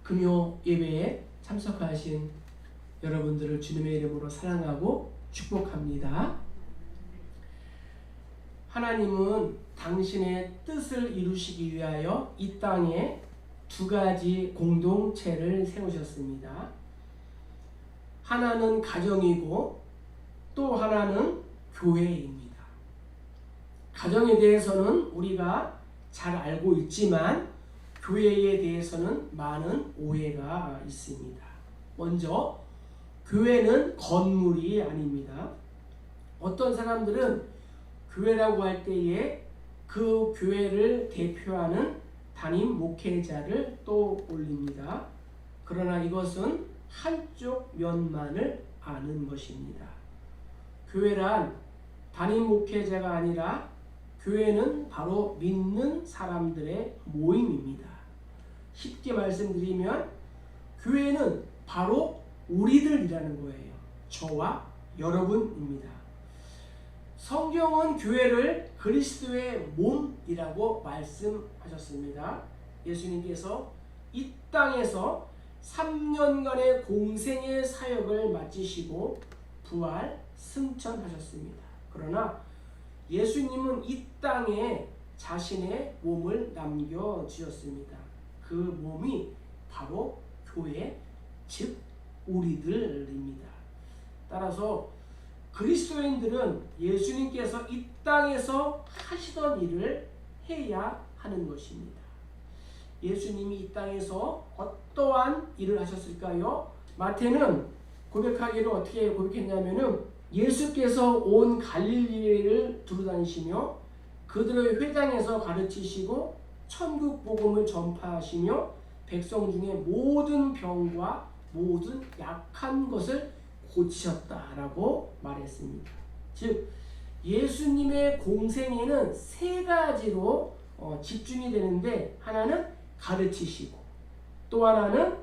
금요 예배에 참석하신 여러분들을 주님의 이름으로 사랑하고 축복합니다. 하나님은 당신의 뜻을 이루시기 위하여 이 땅에 두 가지 공동체를 세우셨습니다. 하나는 가정이고 또 하나는 교회입니다. 가정에 대해서는 우리가 잘 알고 있지만 교회에 대해서는 많은 오해가 있습니다. 먼저 교회는 건물이 아닙니다. 어떤 사람들은 교회라고 할 때에 그 교회를 대표하는 담임 목회자를 떠올립니다. 그러나 이것은 한쪽 면만을 아는 것입니다. 교회란 담임 목회자가 아니라 교회는 바로 믿는 사람들의 모임입니다. 쉽게 말씀드리면 교회는 바로 우리들이라는 거예요. 저와 여러분입니다. 성경은 교회를 그리스도의 몸이라고 말씀하셨습니다. 예수님께서 이 땅에서 3년간의 공생의 사역을 마치시고 부활 승천하셨습니다. 그러나 예수님은 이 땅에 자신의 몸을 남겨주셨습니다. 그 몸이 바로 교회, 즉 우리들입니다. 따라서 그리스도인들은 예수님께서 이 땅에서 하시던 일을 해야 하는 것입니다. 예수님이 이 땅에서 어떠한 일을 하셨을까요? 마태는 고백하기를 어떻게 고백했냐면은 예수께서 온 갈릴리를 두루다니시며 그들의 회당에서 가르치시고 천국 복음을 전파하시며 백성 중에 모든 병과 모든 약한 것을 고치셨다라고 말했습니다. 즉 예수님의 공생애는 세 가지로 집중이 되는데 하나는 가르치시고 또 하나는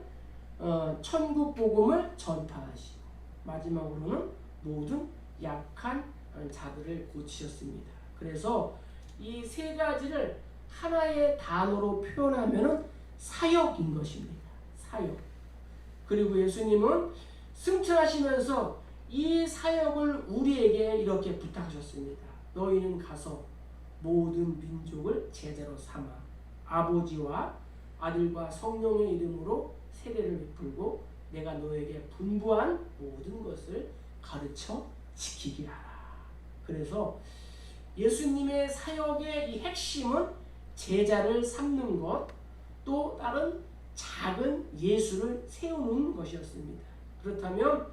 천국 복음을 전파하시고 마지막으로는 모든 약한 자들을 고치셨습니다. 그래서 이 세 가지를 하나의 단어로 표현하면 사역인 것입니다. 사역. 그리고 예수님은 승천하시면서 이 사역을 우리에게 이렇게 부탁하셨습니다. 너희는 가서 모든 민족을 제자로 삼아 아버지와 아들과 성령의 이름으로 세례를 베풀고 내가 너에게 분부한 모든 것을 가르쳐 지키게 하라. 그래서 예수님의 사역의 이 핵심은 제자를 삼는 것, 또 다른 작은 예수를 세우는 것이었습니다. 그렇다면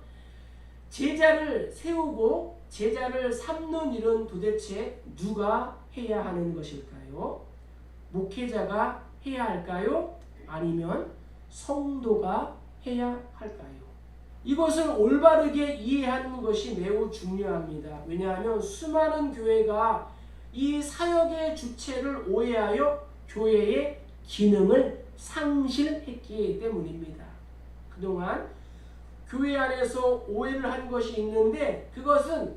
제자를 세우고 제자를 삼는 일은 도대체 누가 해야 하는 것일까요? 목회자가 해야 할까요? 아니면 성도가 해야 할까요? 이것을 올바르게 이해하는 것이 매우 중요합니다. 왜냐하면 수많은 교회가 이 사역의 주체를 오해하여 교회의 기능을 상실했기 때문입니다. 그동안 교회 안에서 오해를 한 것이 있는데 그것은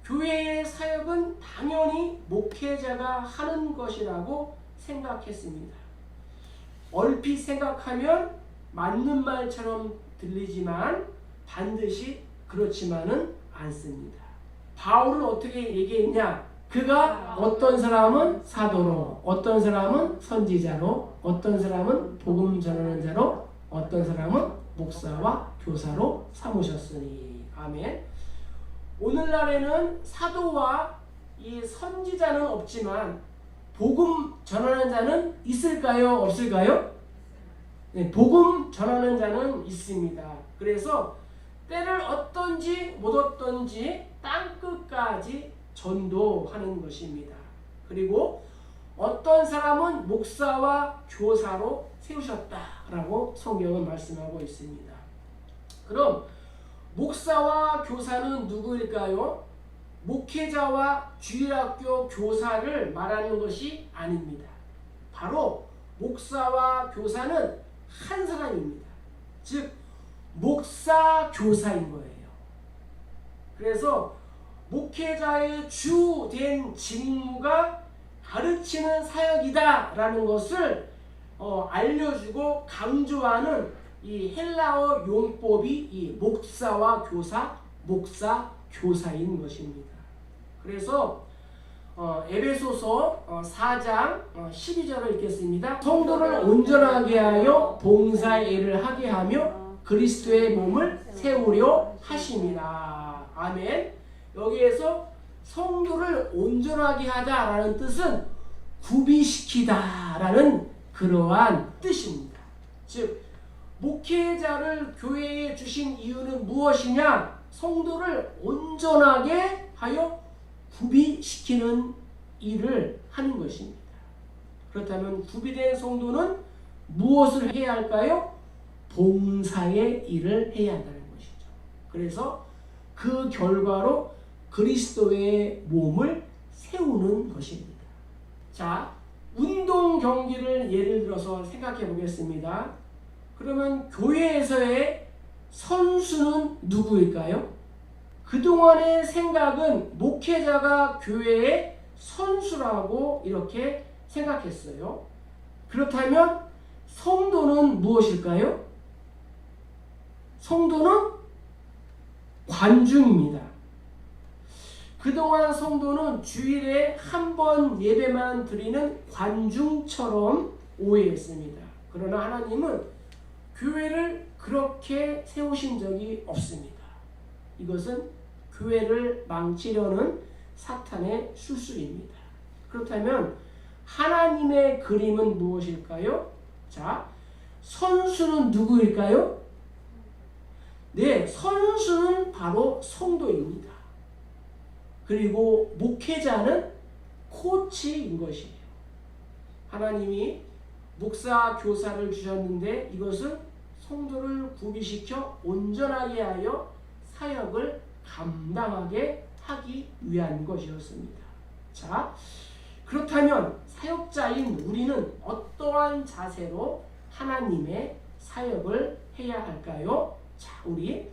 교회의 사역은 당연히 목회자가 하는 것이라고 생각했습니다. 얼핏 생각하면 맞는 말처럼 들리지만 반드시 그렇지만은 않습니다. 바울은 어떻게 얘기했냐? 그가 어떤 사람은 사도로, 어떤 사람은 선지자로, 어떤 사람은 복음 전하는 자로, 어떤 사람은 목사와 교사로 삼으셨으니. 아멘. 오늘날에는 사도와 이 선지자는 없지만 복음 전하는 자는 있을까요? 없을까요? 네, 복음 전하는 자는 있습니다. 그래서 때를 얻든지 못 얻든지 땅끝까지 전도하는 것입니다. 그리고 어떤 사람은 목사와 교사로 세우셨다라고 성경은 말씀하고 있습니다. 그럼 목사와 교사는 누구일까요? 목회자와 주일학교 교사를 말하는 것이 아닙니다. 바로 목사와 교사는 한 사람입니다. 즉 목사 교사인 거예요. 그래서 목회자의 주된 직무가 가르치는 사역이다 라는 것을 알려주고 강조하는 이 헬라어 용법이 이 목사와 교사, 목사, 교사인 것입니다. 그래서 에베소서 4장 12절을 읽겠습니다. 성도를 온전하게 하여 봉사의 일을 하게 하며 그리스도의 몸을 세우려 하심이라. 아멘. 여기에서 성도를 온전하게 하다라는 뜻은 구비시키다라는 그러한 뜻입니다. 즉 목회자를 교회에 주신 이유는 무엇이냐? 성도를 온전하게 하여 구비시키는 일을 하는 것입니다. 그렇다면 구비된 성도는 무엇을 해야 할까요? 봉사의 일을 해야 한다는 것이죠. 그래서 그 결과로 그리스도의 몸을 세우는 것입니다. 자, 운동 경기를 예를 들어서 생각해 보겠습니다. 그러면 교회에서의 선수는 누구일까요? 그동안의 생각은 목회자가 교회의 선수라고 이렇게 생각했어요. 그렇다면 성도는 무엇일까요? 성도는 관중입니다. 그동안 성도는 주일에 한 번 예배만 드리는 관중처럼 오해했습니다. 그러나 하나님은 교회를 그렇게 세우신 적이 없습니다. 이것은 교회를 망치려는 사탄의 수술입니다. 그렇다면 하나님의 그림은 무엇일까요? 자, 선수는 누구일까요? 네, 선수는 바로 성도입니다. 그리고 목회자는 코치인 것이에요. 하나님이 목사, 교사를 주셨는데 이것은 성도를 구비시켜 온전하게 하여 사역을 감당하게 하기 위한 것이었습니다. 자, 그렇다면 사역자인 우리는 어떠한 자세로 하나님의 사역을 해야 할까요? 자, 우리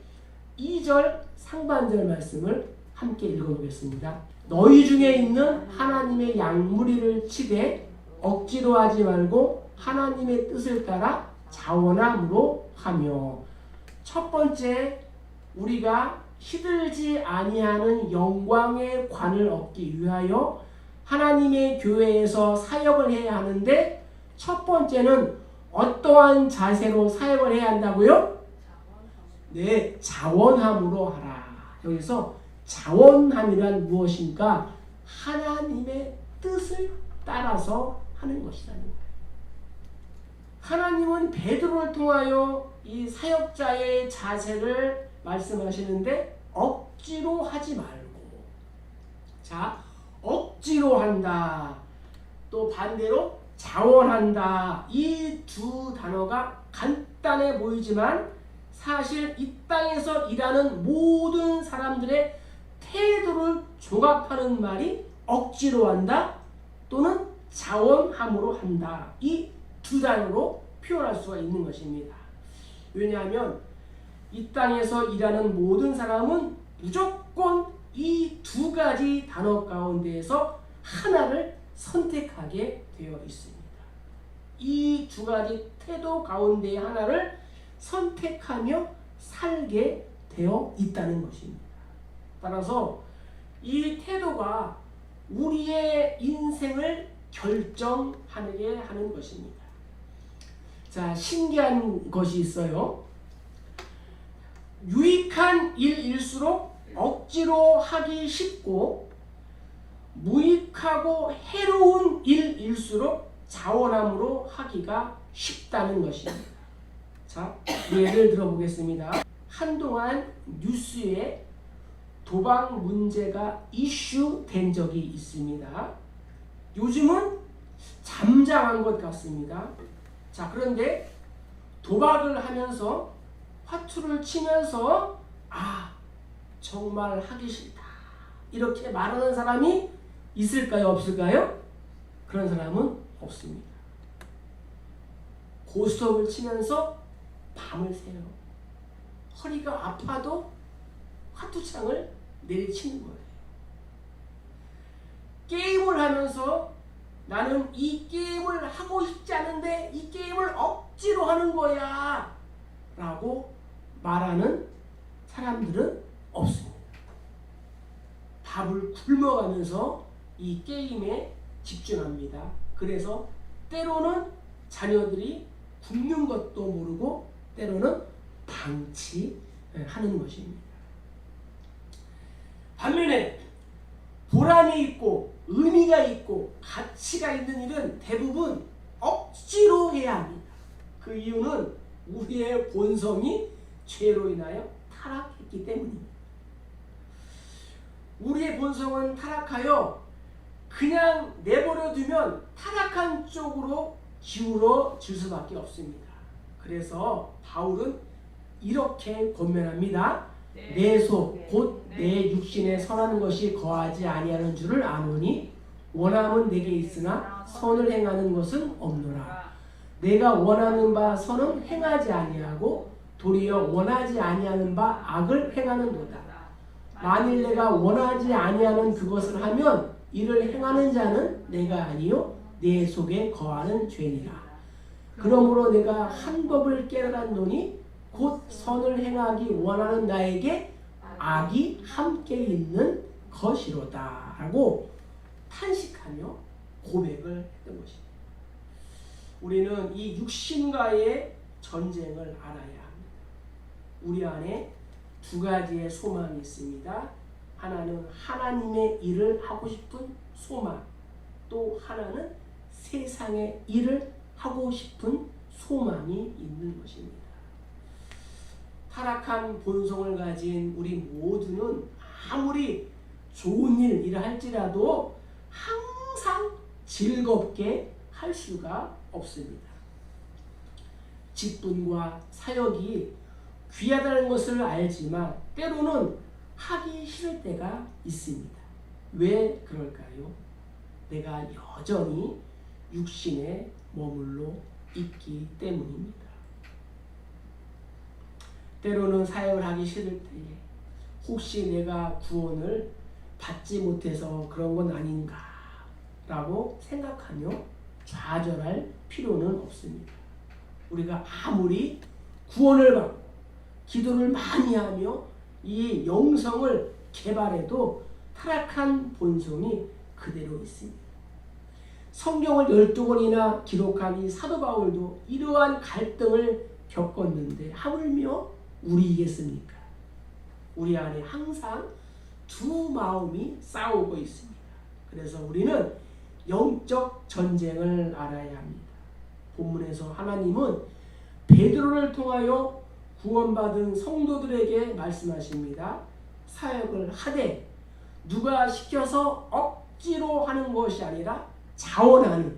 2절 상반절 말씀을 함께 읽어보겠습니다. 너희 중에 있는 하나님의 양무리를 치되 억지로 하지 말고 하나님의 뜻을 따라 자원함으로 하며. 첫 번째, 우리가 시들지 아니하는 영광의 관을 얻기 위하여 하나님의 교회에서 사역을 해야 하는데, 첫 번째는 어떠한 자세로 사역을 해야 한다고요? 네, 자원함으로 하라. 여기서 자원함이란 무엇인가? 하나님의 뜻을 따라서 하는 것이라는 거예요. 하나님은 베드로를 통하여 이 사역자의 자세를 말씀하시는데 억지로 하지 말고, 자, 억지로 한다, 또 반대로 자원한다. 이 두 단어가 간단해 보이지만 사실 이 땅에서 일하는 모든 사람들의 태도를 종합하는 말이 억지로 한다 또는 자원함으로 한다. 이 두 단어로 표현할 수가 있는 것입니다. 왜냐하면 이 땅에서 일하는 모든 사람은 무조건 이 두 가지 단어 가운데에서 하나를 선택하게 되어 있습니다. 이 두 가지 태도 가운데 하나를 선택하며 살게 되어 있다는 것입니다. 따라서 이 태도가 우리의 인생을 결정하게 하는 것입니다. 자, 신기한 것이 있어요. 유익한 일일수록 억지로 하기 쉽고, 무익하고 해로운 일일수록 자원함으로 하기가 쉽다는 것입니다. 자, 예를 들어보겠습니다. 한동안 뉴스에 도박 문제가 이슈된 적이 있습니다. 요즘은 잠잠한 것 같습니다. 자, 그런데 도박을 하면서 화투를 치면서 정말 하기 싫다 이렇게 말하는 사람이 있을까요? 없을까요? 그런 사람은 없습니다. 고스톱을 치면서 밤을 새요. 허리가 아파도 화투창을 내리치는 거예요. 게임을 하면서 나는 이 게임을 하고 싶지 않은데 이 게임을 억지로 하는 거야 라고 말하는 사람들은 없습니다. 밥을 굶어가면서 이 게임에 집중합니다. 그래서 때로는 자녀들이 굶는 것도 모르고 때로는 방치하는 것입니다. 반면에 보람이 있고 의미가 있고 가치가 있는 일은 대부분 억지로 해야 합니다. 그 이유는 우리의 본성이 죄로 인하여 타락했기 때문입니다. 우리의 본성은 타락하여 그냥 내버려 두면 타락한 쪽으로 기울어질 수밖에 없습니다. 그래서 바울은 이렇게 권면합니다. 내 속 곧 내 육신에 선하는 것이 거하지 아니하는 줄을 아노니 원함은 내게 있으나 선을 행하는 것은 없노라. 내가 원하는 바 선은 행하지 아니하고 도리어 원하지 아니하는 바 악을 행하는도다. 만일 내가 원하지 아니하는 그것을 하면 이를 행하는 자는 내가 아니요 내 속에 거하는 죄니라. 그러므로 내가 한 법을 깨달았노니 곧 선을 행하기 원하는 나에게 악이 함께 있는 것이로다 라고 탄식하며 고백을 했던 것입니다. 우리는 이 육신과의 전쟁을 알아야 합니다. 우리 안에 두 가지의 소망이 있습니다. 하나는 하나님의 일을 하고 싶은 소망, 또 하나는 세상의 일을 하고 싶은 소망이 있는 것입니다. 타락한 본성을 가진 우리 모두는 아무리 좋은 일을 할지라도 항상 즐겁게 할 수가 없습니다. 직분과 사역이 귀하다는 것을 알지만 때로는 하기 싫을 때가 있습니다. 왜 그럴까요? 내가 여전히 육신에 머물러 있기 때문입니다. 때로는 사역을 하기 싫을 때에 혹시 내가 구원을 받지 못해서 그런 건 아닌가 라고 생각하며 좌절할 필요는 없습니다. 우리가 아무리 구원을 받고 기도를 많이 하며 이 영성을 개발해도 타락한 본성이 그대로 있습니다. 성경을 12권이나 기록한 이 사도 바울도 이러한 갈등을 겪었는데 하물며 우리이겠습니까? 우리 안에 항상 두 마음이 싸우고 있습니다. 그래서 우리는 영적 전쟁을 알아야 합니다. 본문에서 하나님은 베드로를 통하여 구원받은 성도들에게 말씀하십니다. 사역을 하되 누가 시켜서 억지로 하는 것이 아니라 자원하는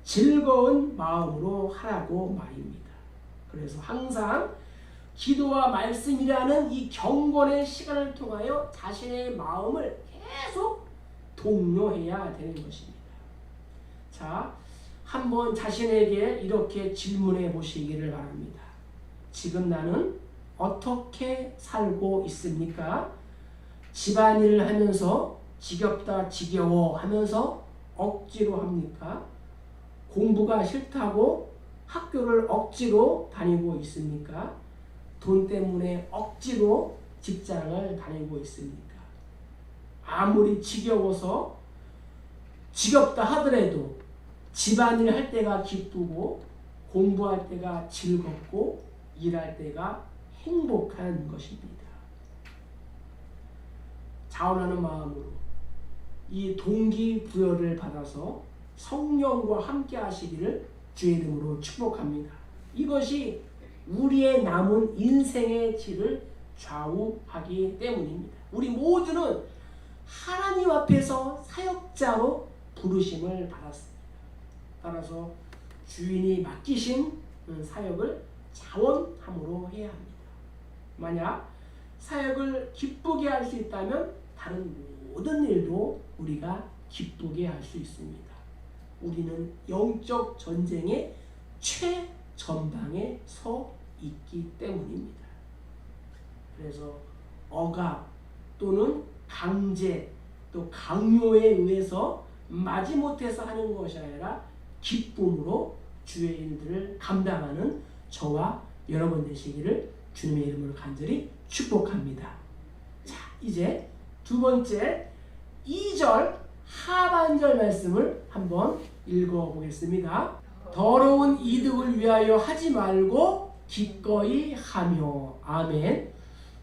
즐거운 마음으로 하라고 말입니다. 그래서 항상 기도와 말씀이라는 이 경건의 시간을 통하여 자신의 마음을 계속 독려해야 되는 것입니다. 자, 한번 자신에게 이렇게 질문해 보시기를 바랍니다. 지금 나는 어떻게 살고 있습니까? 집안일을 하면서 지겹다 지겨워 하면서 억지로 합니까? 공부가 싫다고 학교를 억지로 다니고 있습니까? 돈 때문에 억지로 직장을 다니고 있습니까? 아무리 지겨워서 지겹다 하더라도 집안일 할 때가 기쁘고 공부할 때가 즐겁고 일할 때가 행복한 것입니다. 자원하는 마음으로 이 동기부여를 받아서 성령과 함께 하시기를 주의 이름으로 축복합니다. 이것이 우리의 남은 인생의 질을 좌우하기 때문입니다. 우리 모두는 하나님 앞에서 사역자로 부르심을 받았습니다. 따라서 주인이 맡기신 사역을 자원함으로 해야 합니다. 만약 사역을 기쁘게 할 수 있다면 다른 모든 일도 우리가 기쁘게 할 수 있습니다. 우리는 영적 전쟁의 최전방에 서 있기 때문입니다. 그래서 억압 또는 강제 또 강요에 의해서 마지못해서 하는 것이 아니라 기쁨으로 주의 일들을 감당하는 저와 여러분 되시기를 주님의 이름으로 간절히 축복합니다. 자, 이제 두 번째 2절 하반절 말씀을 한번 읽어보겠습니다. 더러운 이득을 위하여 하지 말고 기꺼이 하며. 아멘.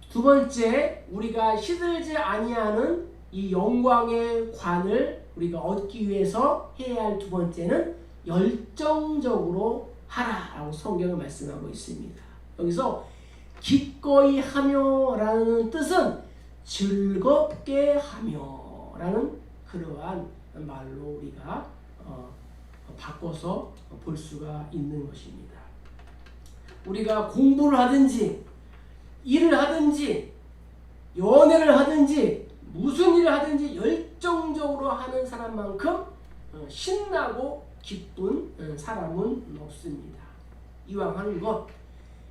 두 번째, 우리가 시들지 아니하는 이 영광의 관을 우리가 얻기 위해서 해야 할 두 번째는 열정적으로 하라라고 성경은 말씀하고 있습니다. 여기서 기꺼이 하며라는 뜻은 즐겁게 하며라는 그러한 말로 우리가 바꿔서 볼 수가 있는 것입니다. 우리가 공부를 하든지 일을 하든지 연애를 하든지 무슨 일을 하든지 열정적으로 하는 사람만큼 신나고 기쁜 사람은 없습니다. 이왕 하는 것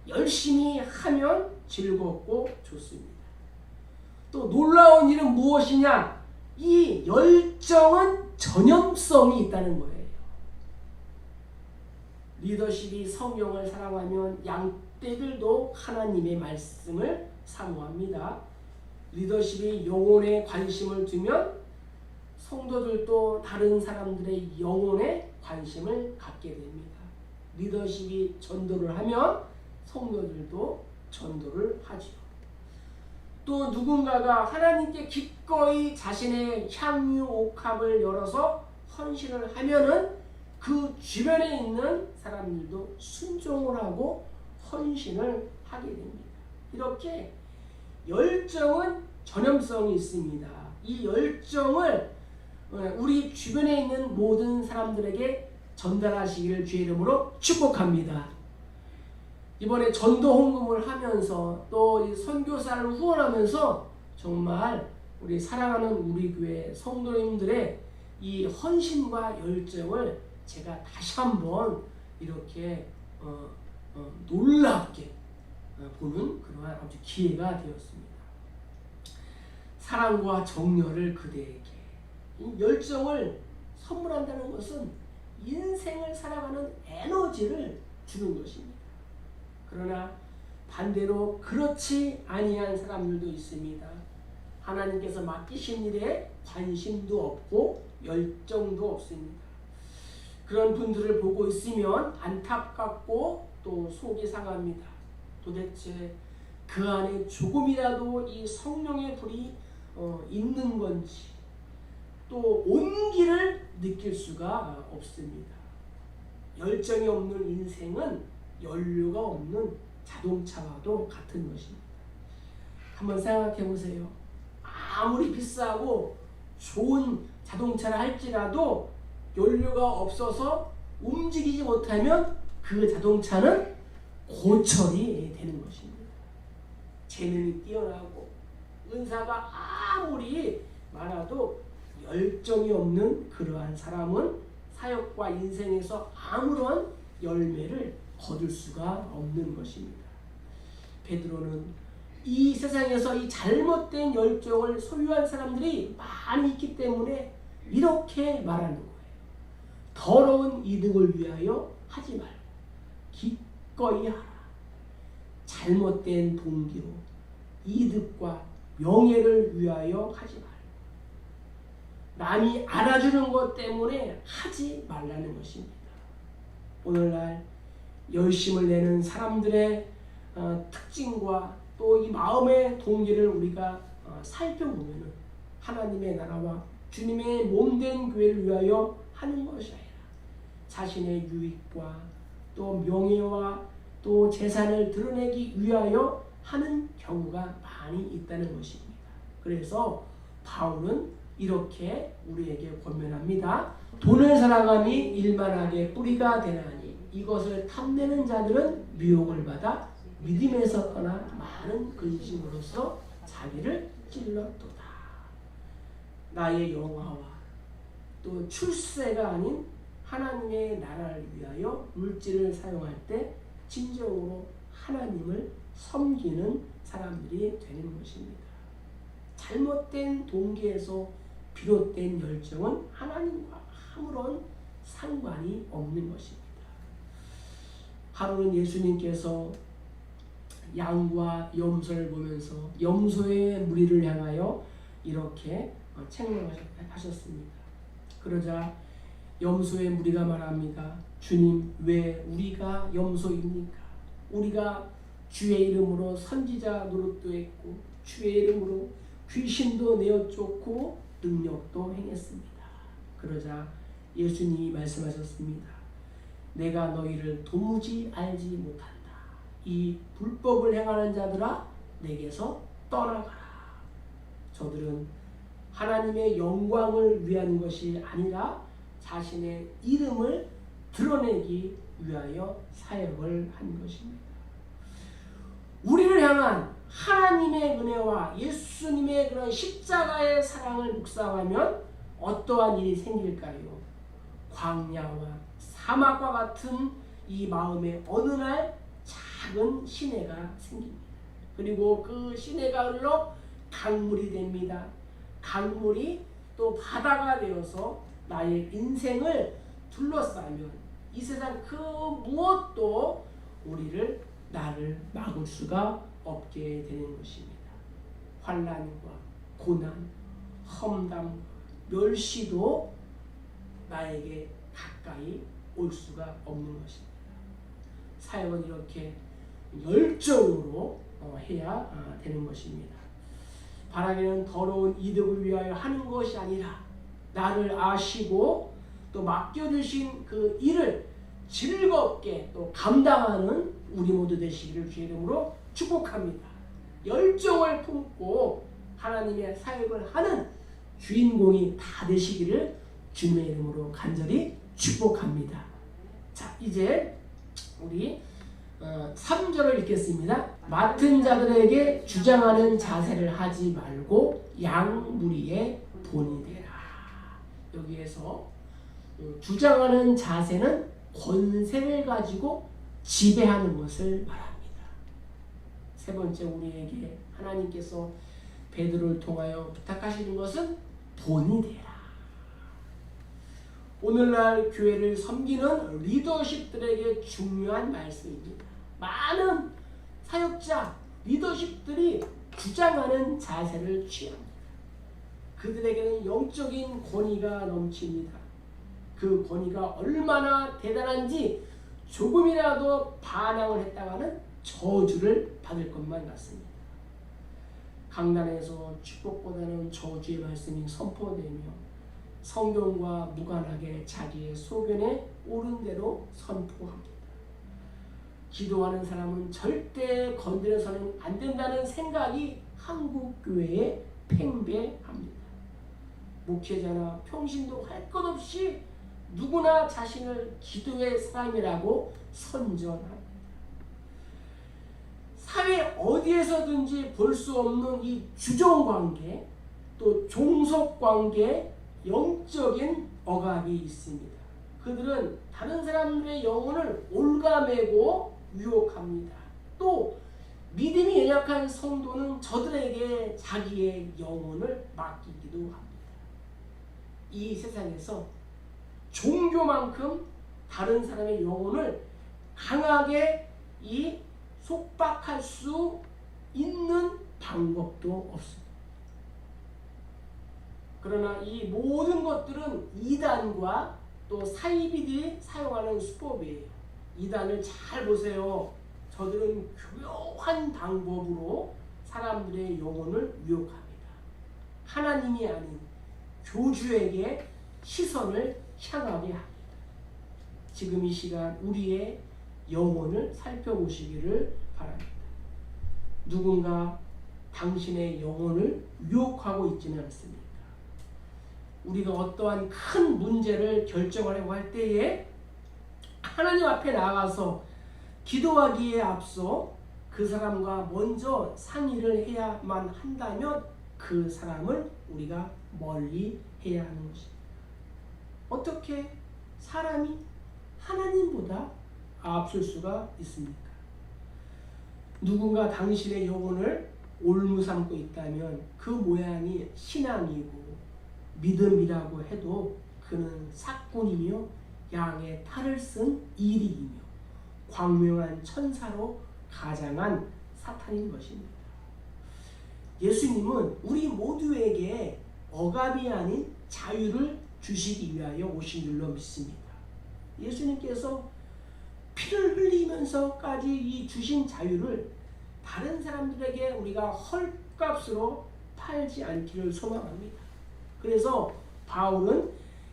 열심히 하면 즐겁고 좋습니다. 또 놀라운 일은 무엇이냐? 이 열정은 전염성이 있다는 거예요. 리더십이 성령을 사랑하면 양떼들도 하나님의 말씀을 사모합니다. 리더십이 영혼에 관심을 두면 성도들도 다른 사람들의 영혼에 관심을 갖게 됩니다. 리더십이 전도를 하면 성도들도 전도를 하죠. 또 누군가가 하나님께 기꺼이 자신의 향유 옥합을 열어서 헌신을 하면은 그 주변에 있는 사람들도 순종을 하고 헌신을 하게 됩니다. 이렇게 열정은 전염성이 있습니다. 이 열정을 우리 주변에 있는 모든 사람들에게 전달하시기를 주의 이름으로 축복합니다. 이번에 전도 헌금을 하면서 또 이 선교사를 후원하면서 정말 우리 사랑하는 우리 교회 성도님들의 이 헌신과 열정을 제가 다시 한번 이렇게 놀랍게 보는 그러한 아주 기회가 되었습니다. 사랑과 정열을 그대에게, 이 열정을 선물한다는 것은 인생을 살아가는 에너지를 주는 것입니다. 그러나 반대로 그렇지 아니한 사람들도 있습니다. 하나님께서 맡기신 일에 관심도 없고 열정도 없습니다. 그런 분들을 보고 있으면 안타깝고 또 속이 상합니다. 도대체 그 안에 조금이라도 이 성령의 불이 있는 건지 또 온기를 느낄 수가 없습니다. 열정이 없는 인생은 연료가 없는 자동차와도 같은 것입니다. 한번 생각해 보세요. 아무리 비싸고 좋은 자동차를 할지라도 연료가 없어서 움직이지 못하면 그 자동차는 고철이 되는 것입니다. 재능이 뛰어나고 은사가 아무리 많아도 열정이 없는 그러한 사람은 사역과 인생에서 아무런 열매를 거둘 수가 없는 것입니다. 베드로는 이 세상에서 이 잘못된 열정을 소유한 사람들이 많이 있기 때문에 이렇게 말하는 거예요. 더러운 이득을 위하여 하지 말고 기꺼이 하라. 잘못된 동기로 이득과 명예를 위하여 하지 말고 남이 알아주는 것 때문에 하지 말라는 것입니다. 오늘날 열심을 내는 사람들의 특징과 또 이 마음의 동기를 우리가 살펴보면 하나님의 나라와 주님의 몸된 교회를 위하여 하는 것이 아니라 자신의 유익과 또 명예와 또 재산을 드러내기 위하여 하는 경우가 많이 있다는 것입니다. 그래서 바울은 이렇게 우리에게 권면합니다. 돈을 사랑함이 일만하게 뿌리가 되나니 이것을 탐내는 자들은 미혹을 받아 믿음에서 떠나 많은 근심으로써 자기를 찔렀도다. 나의 영화와 또 출세가 아닌 하나님의 나라를 위하여 물질을 사용할 때 진정으로 하나님을 섬기는 사람들이 되는 것입니다. 잘못된 동기에서 비롯된 열정은 하나님과 아무런 상관이 없는 것입니다. 하루는 예수님께서 양과 염소를 보면서 염소의 무리를 향하여 이렇게 책망하셨습니다. 그러자 염소의 무리가 말합니다. 주님, 왜 우리가 염소입니까? 우리가 주의 이름으로 선지자 노릇도 했고 주의 이름으로 귀신도 내어 쫓고 능력도 행했습니다. 그러자 예수님이 말씀하셨습니다. 내가 너희를 도무지 알지 못한다. 이 불법을 행하는 자들아, 내게서 떠나가라. 저들은 하나님의 영광을 위한 것이 아니라 자신의 이름을 드러내기 위하여 사역을 한 것입니다. 우리를 향한 하나님의 은혜와 예수님의 그런 십자가의 사랑을 묵상하면 어떠한 일이 생길까요? 광야와 사막과 같은 이 마음에 어느 날 작은 시내가 생깁니다. 그리고 그 시내가 흘러 강물이 됩니다. 강물이 또 바다가 되어서 나의 인생을 둘러싸면 이 세상 그 무엇도 나를 막을 수가 없게 되는 것입니다. 환난과 고난, 험담, 멸시도 나에게 가까이 올 수가 없는 것입니다. 사역은 이렇게 열정으로 해야 되는 것입니다. 바라기는 더러운 이득을 위하여 하는 것이 아니라 나를 아시고 또 맡겨주신 그 일을 즐겁게 또 감당하는 우리 모두 되시기를 주의 이름으로 축복합니다. 열정을 품고 하나님의 사역을 하는 주인공이 다 되시기를 주님의 이름으로 간절히 축복합니다. 자, 이제 우리 3절을 읽겠습니다. 맡은 자들에게 주장하는 자세를 하지 말고 양 무리의 본이 되라. 여기에서 주장하는 자세는 권세를 가지고 지배하는 것을 말합니다. 세 번째, 우리에게 하나님께서 베드로를 통하여 부탁하시는 것은 본이 되라. 오늘날 교회를 섬기는 리더십들에게 중요한 말씀입니다. 많은 사역자, 리더십들이 주장하는 자세를 취합니다. 그들에게는 영적인 권위가 넘칩니다. 그 권위가 얼마나 대단한지 조금이라도 반항을 했다가는 저주를 받을 것만 같습니다. 강단에서 축복보다는 저주의 말씀이 선포되며 성경과 무관하게 자기의 소견에 옳은 대로 선포합니다. 기도하는 사람은 절대 건드려서는 안 된다는 생각이 한국 교회에 팽배합니다. 목회자나 평신도 할 것 없이 누구나 자신을 기도의 사람이라고 선전합니다. 사회 어디에서든지 볼 수 없는 이 주종관계, 또 종속관계, 영적인 억압이 있습니다. 그들은 다른 사람들의 영혼을 올가매고 유혹합니다. 또 믿음이 연약한 성도는 저들에게 자기의 영혼을 맡기기도 합니다. 이 세상에서 종교만큼 다른 사람의 영혼을 강하게 속박할 수 있는 방법도 없습니다. 그러나 이 모든 것들은 이단과 또 사이비들이 사용하는 수법이에요. 이단을 잘 보세요. 저들은 교묘한 방법으로 사람들의 영혼을 유혹합니다. 하나님이 아닌 교주에게 시선을 향하게 합니다. 지금 이 시간 우리의 영혼을 살펴보시기를 바랍니다. 누군가 당신의 영혼을 유혹하고 있지는 않습니까? 우리가 어떠한 큰 문제를 결정하려고 할 때에 하나님 앞에 나가서 기도하기에 앞서 그 사람과 먼저 상의를 해야만 한다면 그 사람을 우리가 멀리 해야 하는 것입니다. 어떻게 사람이 하나님보다 앞설 수가 있습니까? 누군가 당신의 영혼을 올무삼고 있다면 그 모양이 신앙이고 믿음이라고 해도 그는 사꾼이며 양의 탈을 쓴 이리이며 광명한 천사로 가장한 사탄인 것입니다. 예수님은 우리 모두에게 억압이 아닌 자유를 주시기 위하여 오신 줄로 믿습니다. 예수님께서 피를 흘리면서까지 이 주신 자유를 다른 사람들에게 우리가 헐값으로 팔지 않기를 소망합니다. 그래서 바울은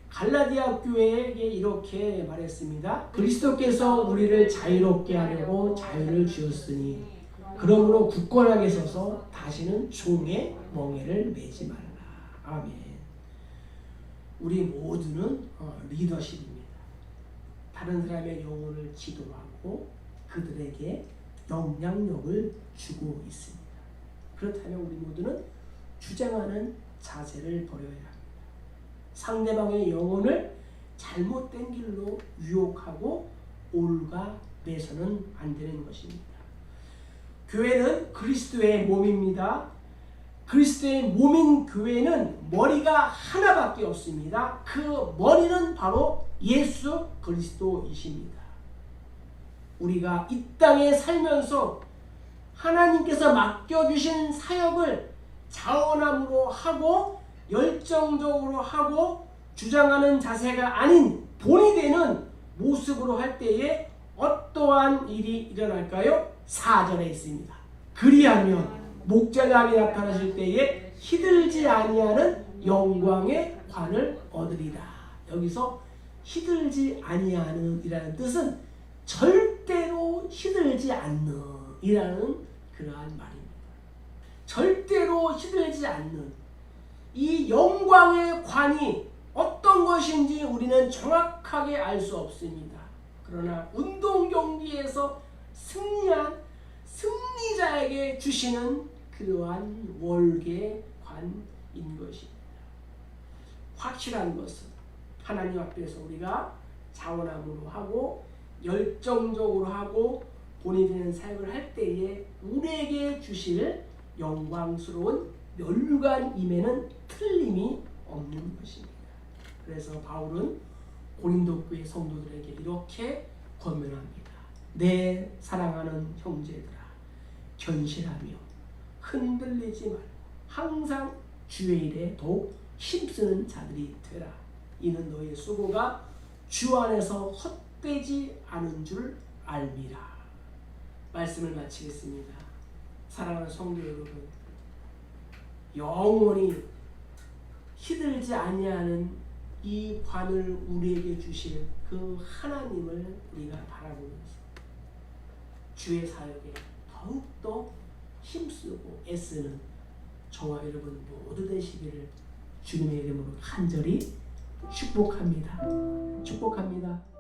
갈라디아 교회에게 이렇게 말했습니다. 그리스도께서 우리를 자유롭게 하려고 자유를 주었으니 그러므로 굳건하게 서서 다시는 종의 멍에를 매지 말라. 아멘. 우리 모두는 리더십입니다. 다른 사람의 영혼을 지도하고 그들에게 영향력을 주고 있습니다. 그렇다면 우리 모두는 주장하는 자세를 버려야 합니다. 상대방의 영혼을 잘못된 길로 유혹하고 올가매서는 안 되는 것입니다. 교회는 그리스도의 몸입니다. 그리스도의 몸인 교회는 머리가 하나밖에 없습니다. 그 머리는 바로 예수 그리스도이십니다. 우리가 이 땅에 살면서 하나님께서 맡겨주신 사역을 자원함으로 하고 열정적으로 하고 주장하는 자세가 아닌 본이 되는 모습으로 할 때에 어떠한 일이 일어날까요? 4절에 있습니다. 그리하면 목자장이 나타나실 때에 시들지 아니하는 영광의 관을 얻으리라. 여기서 시들지 아니하는 이라는 뜻은 절대로 시들지 않는 이라는 그러한 말입니다. 절대로 시들지 않는 이 영광의 관이 어떤 것인지 우리는 정확하게 알 수 없습니다. 그러나 운동 경기에서 승리한 승리자에게 주시는 그러한 월계관인 것입니다. 확실한 것은 하나님 앞에서 우리가 자원함으로 하고 열정적으로 하고 본이 되는 사역을 할 때에 우리에게 주실 영광스러운 멸관임에는 틀림이 없는 것입니다. 그래서 바울은 고린도 교회 성도들에게 이렇게 권면합니다. 내 사랑하는 형제들아, 견실하며 흔들리지 말고 항상 주의 일에 더욱 힘쓰는 자들이 되라. 이는 너의 수고가 주 안에서 헛되지 않은 줄 알미라. 말씀을 마치겠습니다. 사랑하는 성도 여러분, 영원히 시들지 아니하는 이 관을 우리에게 주실 그 하나님을 우리가 바라보면서 주의 사역에 더욱더 힘쓰고 애쓰는 저와 여러분 모두 되시기를 주님의 이름으로 간절히 축복합니다. 축복합니다.